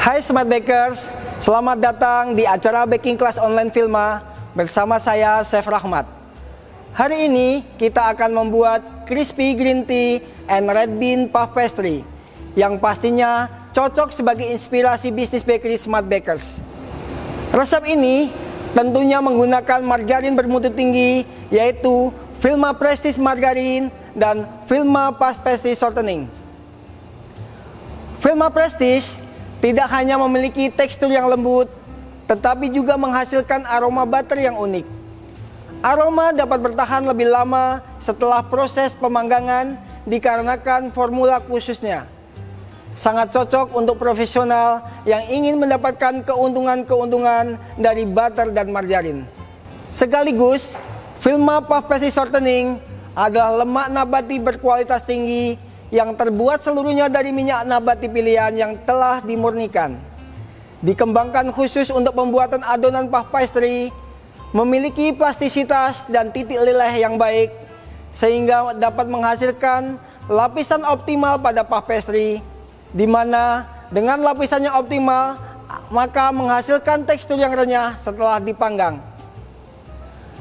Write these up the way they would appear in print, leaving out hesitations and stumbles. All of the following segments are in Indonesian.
Hai Smart Bakers, selamat datang di acara Baking Class Online Filma bersama saya Chef Rahmat. Hari ini kita akan membuat crispy green tea and red bean puff pastry yang pastinya cocok sebagai inspirasi bisnis bakery Smart Bakers. Resep ini tentunya menggunakan margarin bermutu tinggi, yaitu Vilma Prestige Margarin dan Vilma Puff Pastry Shortening. Vilma Prestige tidak hanya memiliki tekstur yang lembut, tetapi juga menghasilkan aroma butter yang unik. Aroma dapat bertahan lebih lama setelah proses pemanggangan dikarenakan formula khususnya. Sangat cocok untuk profesional yang ingin mendapatkan keuntungan-keuntungan dari butter dan margarin. Sekaligus, Vilma Puff Pastry Shortening adalah lemak nabati berkualitas tinggi yang terbuat seluruhnya dari minyak nabati pilihan yang telah dimurnikan. Dikembangkan khusus untuk pembuatan adonan puff pastry, memiliki plastisitas dan titik leleh yang baik, sehingga dapat menghasilkan lapisan optimal pada puff pastry, di mana dengan lapisannya optimal, maka menghasilkan tekstur yang renyah setelah dipanggang.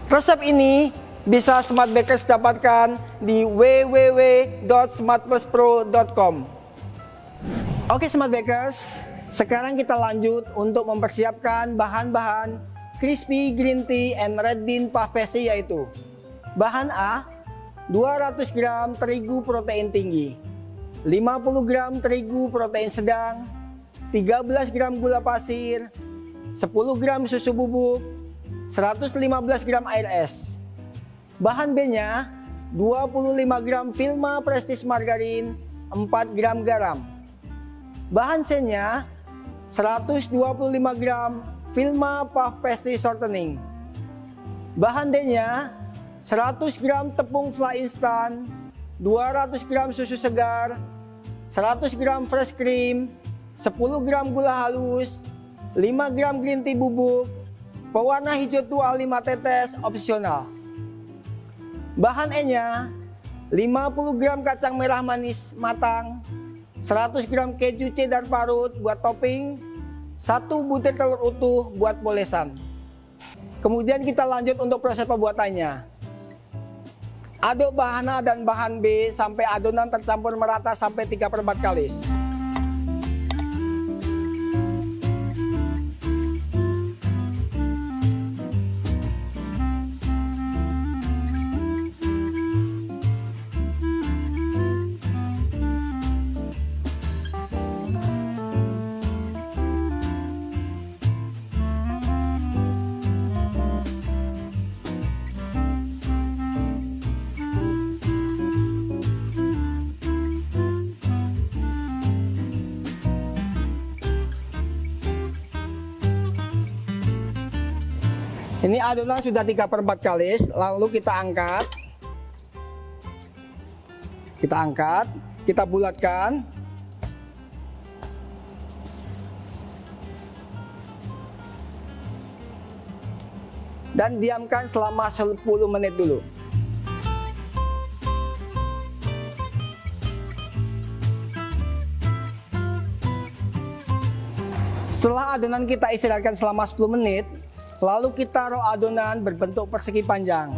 Resep ini bisa Smart Bakers dapatkan di www.smartpluspro.com. Oke Smart Bakers, sekarang kita lanjut untuk mempersiapkan bahan-bahan crispy green tea and red bean puff pastry, yaitu bahan A, 200 gram terigu protein tinggi, 50 gram terigu protein sedang, 13 gram gula pasir, 10 gram susu bubuk, 115 gram air es. Bahan B-nya 25 gram Vilma Prestige Margarin, 4 gram garam. Bahan C-nya 125 gram Vilma Puff Pastry Shortening. Bahan D-nya 100 gram tepung fla instan, 200 gram susu segar, 100 gram fresh cream, 10 gram gula halus, 5 gram green tea bubuk, pewarna hijau tua 5 tetes opsional. Bahan E-nya 50 gram kacang merah manis matang, 100 gram keju cheddar parut buat topping, 1 butir telur utuh buat polesan. Kemudian kita lanjut untuk proses pembuatannya. Aduk bahan A dan bahan B sampai adonan tercampur merata sampai 3/4 kalis. Ini adonan sudah 3/4 kalis, lalu kita angkat. Kita bulatkan. Dan diamkan selama 10 menit dulu. Setelah adonan kita istirahatkan selama 10 menit, lalu kita taruh adonan berbentuk persegi panjang.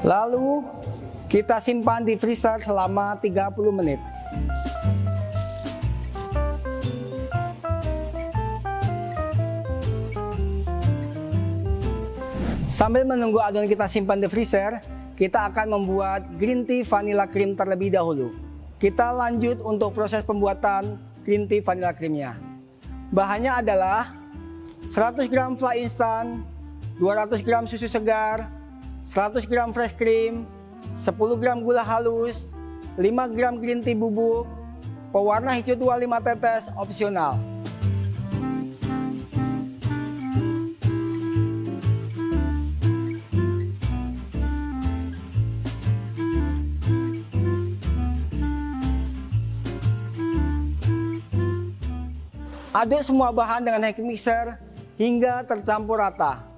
Lalu kita simpan di freezer selama 30 menit. Sambil menunggu adonan kita simpan di freezer, kita akan membuat green tea vanilla cream terlebih dahulu. Kita lanjut untuk proses pembuatan green tea vanilla creamnya. Bahannya adalah 100 gram fla instan, 200 gram susu segar, 100 gram fresh cream, 10 gram gula halus, 5 gram green tea bubuk, pewarna hijau tua 5 tetes opsional. Aduk semua bahan dengan hand mixer hingga tercampur rata.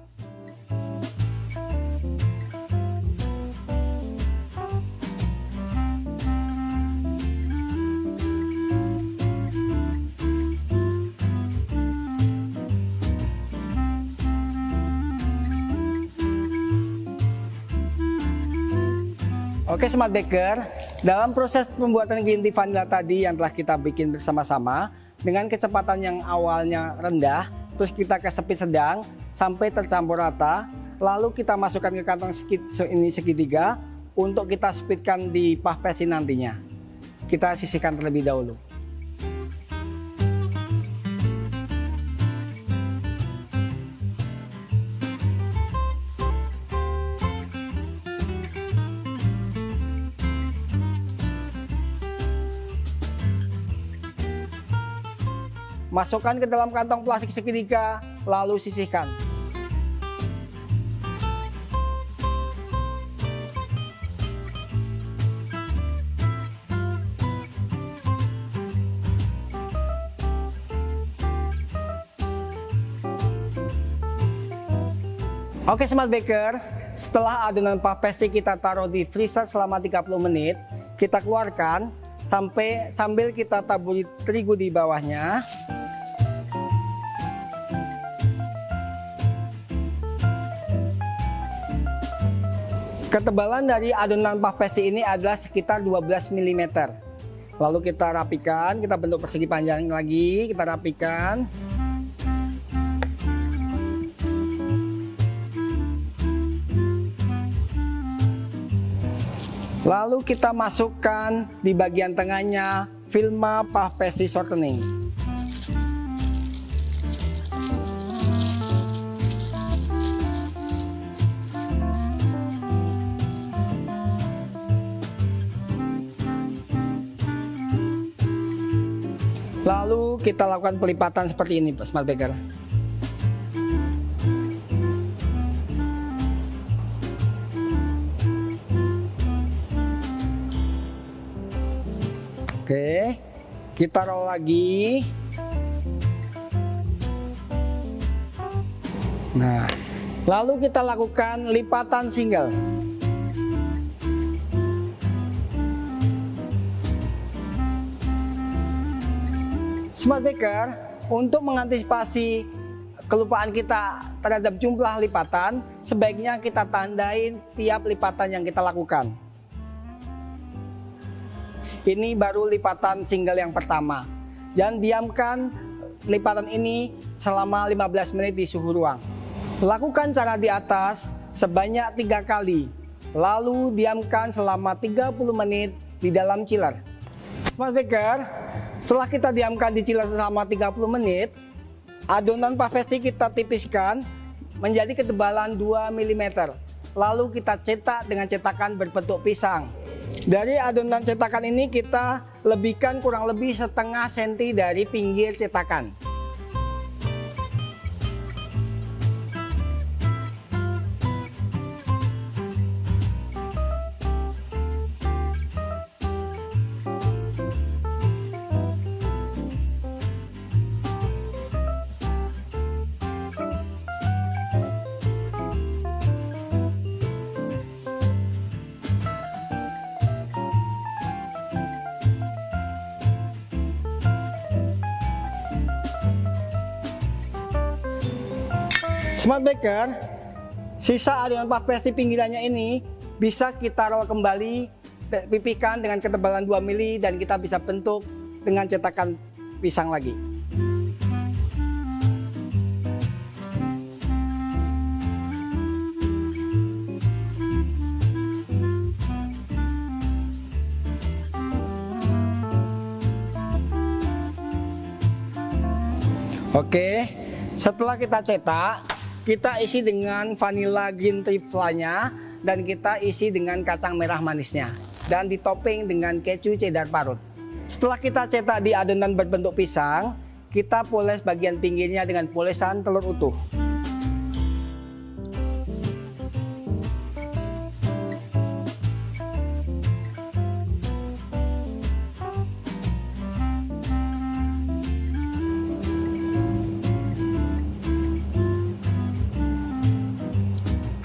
Oke Smart Baker, dalam proses pembuatan green tea vanilla tadi yang telah kita bikin bersama-sama dengan kecepatan yang awalnya rendah, terus kita ke speed sedang sampai tercampur rata, lalu kita masukkan ke kantong ini segitiga untuk kita speedkan di puff pastry nantinya. Kita sisihkan terlebih dahulu. Masukkan ke dalam kantong plastik segitiga, lalu sisihkan. Oke Smart Baker, setelah adonan puff pastry kita taruh di freezer selama 30 menit, kita keluarkan sambil kita taburi terigu di bawahnya. Ketebalan dari adonan puff pastry ini adalah sekitar 12 mm. Lalu kita rapikan, kita bentuk persegi panjang lagi, kita rapikan. Lalu kita masukkan di bagian tengahnya Vilma puff pastry shortening. Lalu kita lakukan pelipatan seperti ini Smart Baker. Oke, kita roll lagi. Nah, lalu kita lakukan lipatan single. Smart Baker, untuk mengantisipasi kelupaan kita terhadap jumlah lipatan, sebaiknya kita tandain tiap lipatan yang kita lakukan. Ini baru lipatan single yang pertama. Jangan diamkan lipatan ini selama 15 menit di suhu ruang. Lakukan cara di atas sebanyak 3 kali, lalu diamkan selama 30 menit di dalam chiller. Smart Baker, setelah kita diamkan di chiller selama 30 menit, adonan puff pastry kita tipiskan menjadi ketebalan 2 mm. Lalu kita cetak dengan cetakan berbentuk pisang. Dari adonan cetakan ini kita lebihkan kurang lebih setengah senti dari pinggir cetakan. Smart Baker, sisa adonan puff pastry pinggirannya ini bisa kita roll kembali, pipihkan dengan ketebalan 2 mm dan kita bisa bentuk dengan cetakan pisang lagi. Oke, setelah kita cetak, kita isi dengan vanilla green tea fly-nya dan kita isi dengan kacang merah manisnya dan ditopping dengan keju cheddar parut. Setelah kita cetak di adonan berbentuk pisang, kita poles bagian pinggirnya dengan polesan telur utuh.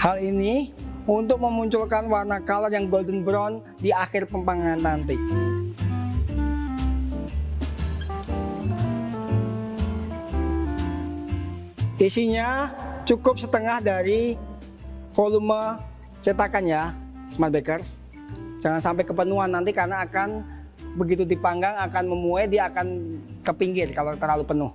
Hal ini untuk memunculkan warna color yang golden brown di akhir pemanggangan nanti. Isinya cukup setengah dari volume cetakan ya, Smart Bakers. Jangan sampai kepenuhan nanti karena akan begitu dipanggang akan memuai, dia akan ke pinggir kalau terlalu penuh.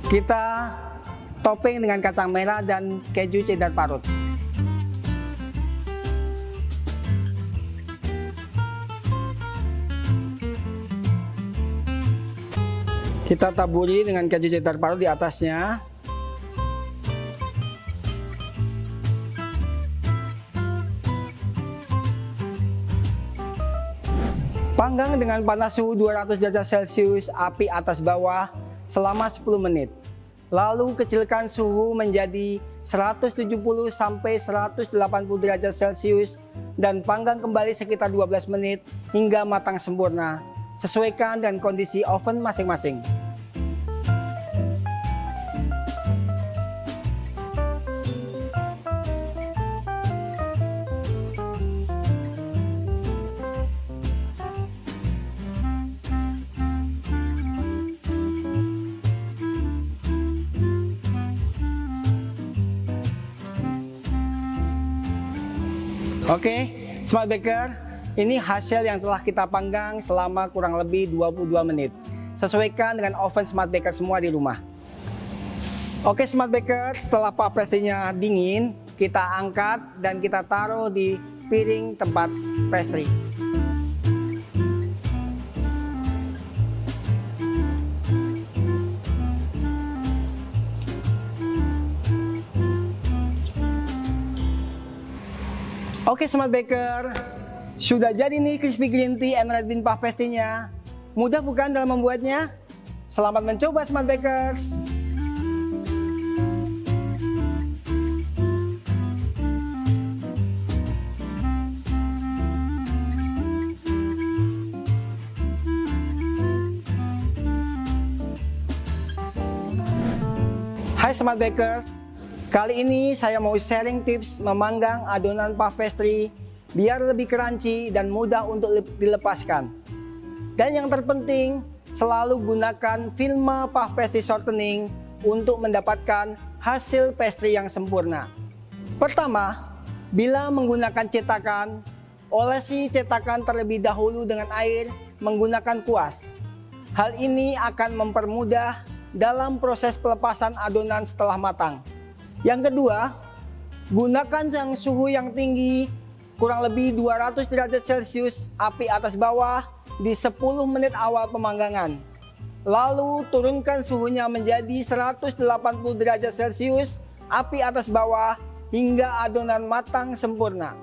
Kita topping dengan kacang merah dan keju cheddar parut. Kita taburi dengan keju cheddar parut di atasnya. Panggang dengan panas suhu 200 derajat Celcius, api atas bawah selama 10 menit. Lalu kecilkan suhu menjadi 170 sampai 180 derajat Celcius dan panggang kembali sekitar 12 menit hingga matang sempurna. Sesuaikan dengan kondisi oven masing-masing. Oke, Smart Baker, ini hasil yang telah kita panggang selama kurang lebih 22 menit. Sesuaikan dengan oven Smart Baker semua di rumah. Oke Smart Baker, setelah pastinya dingin, kita angkat dan kita taruh di piring tempat pastry. Oke Smart Baker, sudah jadi nih crispy green tea and red bean puff pastry-nya. Mudah bukan dalam membuatnya? Selamat mencoba Smart Bakers. Hai Smart Bakers, kali ini saya mau sharing tips memanggang adonan puff pastry biar lebih crunchy dan mudah untuk dilepaskan. Dan yang terpenting, selalu gunakan Vilma Puff Pastry Shortening untuk mendapatkan hasil pastry yang sempurna. Pertama, bila menggunakan cetakan, olesi cetakan terlebih dahulu dengan air menggunakan kuas. Hal ini akan mempermudah dalam proses pelepasan adonan setelah matang. Yang kedua, gunakan suhu yang tinggi, kurang lebih 200 derajat Celcius, api atas bawah di 10 menit awal pemanggangan. Lalu turunkan suhunya menjadi 180 derajat Celcius, api atas bawah hingga adonan matang sempurna.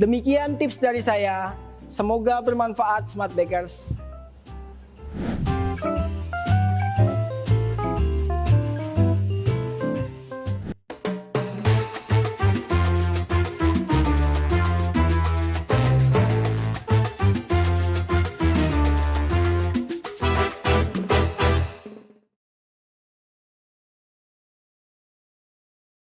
Demikian tips dari saya. Semoga bermanfaat Smart Bakers.